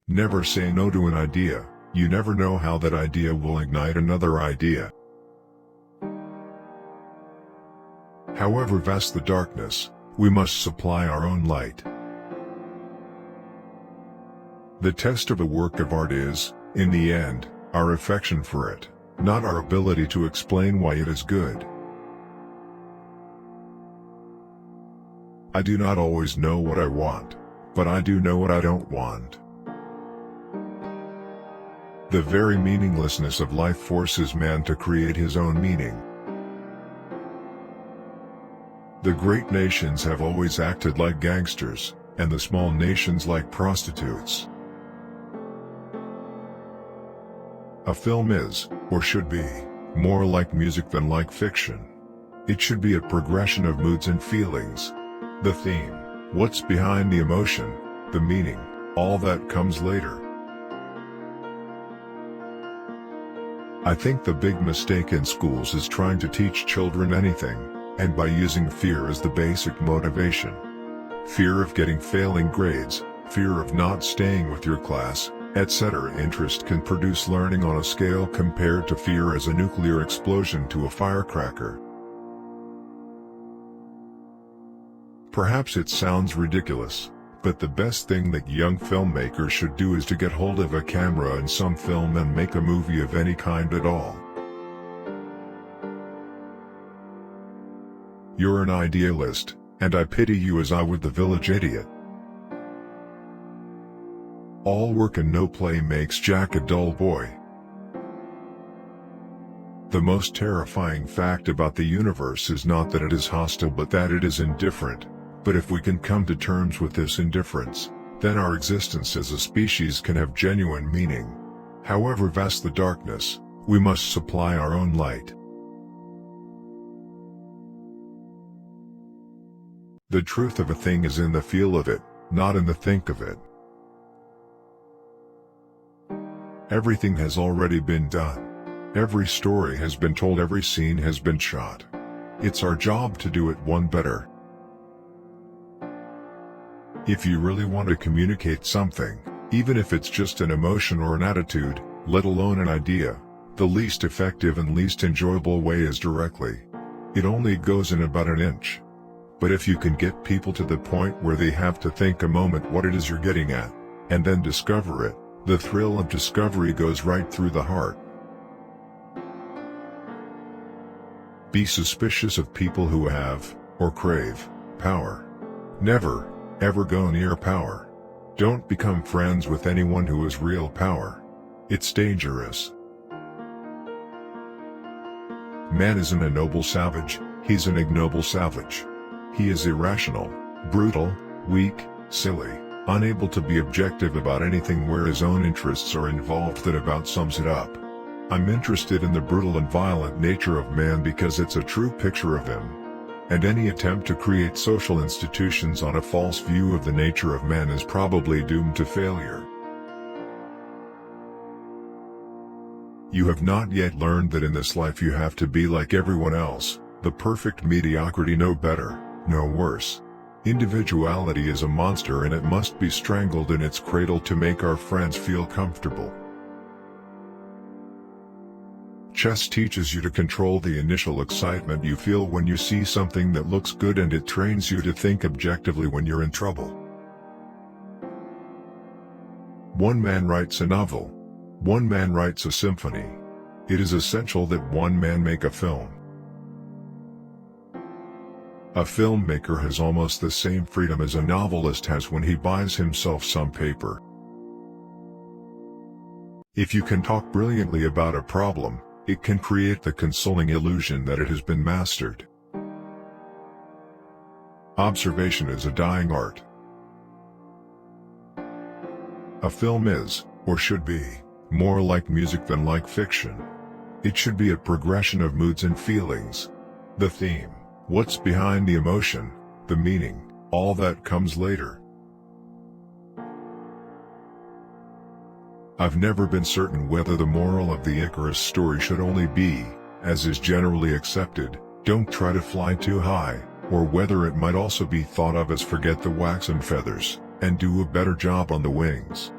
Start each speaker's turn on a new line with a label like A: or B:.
A: Never say no to an idea. You never know how that idea will ignite another idea. However vast the darkness, we must supply our own light. The test of a work of art is, in the end, our affection for it, not our ability to explain why it is good. I do not always know what I want, but I do know what I don't want. The very meaninglessness of life forces man to create his own meaning. The great nations have always acted like gangsters, and the small nations like prostitutes. A film is, or should be, more like music than like fiction. It should be a progression of moods and feelings. The theme, what's behind the emotion, the meaning, all that comes later. I think the big mistake in schools is trying to teach children anything, and by using fear as the basic motivation. Fear of getting failing grades, fear of not staying with your class, etc. Interest can produce learning on a scale compared to fear as a nuclear explosion to a firecracker. Perhaps it sounds ridiculous, but the best thing that young filmmakers should do is to get hold of a camera and some film and make a movie of any kind at all. You're an idealist, and I pity you as I would the village idiot. All work and no play makes Jack a dull boy. The most terrifying fact about the universe is not that it is hostile but that it is indifferent. But if we can come to terms with this indifference, then our existence as a species can have genuine meaning. However vast the darkness, we must supply our own light. The truth of a thing is in the feel of it, not in the think of it. Everything has already been done. Every story has been told, every scene has been shot. It's our job to do it one better. If you really want to communicate something, even if it's just an emotion or an attitude, let alone an idea, the least effective and least enjoyable way is directly. It only goes in about an inch. But if you can get people to the point where they have to think a moment what it is you're getting at, and then discover it, the thrill of discovery goes right through the heart. Be suspicious of people who have, or crave, power. Never, ever go near power. Don't become friends with anyone who has real power. It's dangerous. Man isn't a noble savage, he's an ignoble savage. He is irrational, brutal, weak, silly, unable to be objective about anything where his own interests are involved. That about sums it up. I'm interested in the brutal and violent nature of man because it's a true picture of him. And any attempt to create social institutions on a false view of the nature of man is probably doomed to failure. You have not yet learned that in this life you have to be like everyone else, the perfect mediocrity, no better, no worse. Individuality is a monster and it must be strangled in its cradle to make our friends feel comfortable. Chess teaches you to control the initial excitement you feel when you see something that looks good, and it trains you to think objectively when you're in trouble. One man writes a novel. One man writes a symphony. It is essential that one man make a film. A filmmaker has almost the same freedom as a novelist has when he buys himself some paper. If you can talk brilliantly about a problem, it can create the consoling illusion that it has been mastered. Observation is a dying art. A film is, or should be, more like music than like fiction. It should be a progression of moods and feelings. The theme, what's behind the emotion, the meaning, all that comes later. I've never been certain whether the moral of the Icarus story should only be, as is generally accepted, don't try to fly too high, or whether it might also be thought of as forget the wax and feathers, and do a better job on the wings.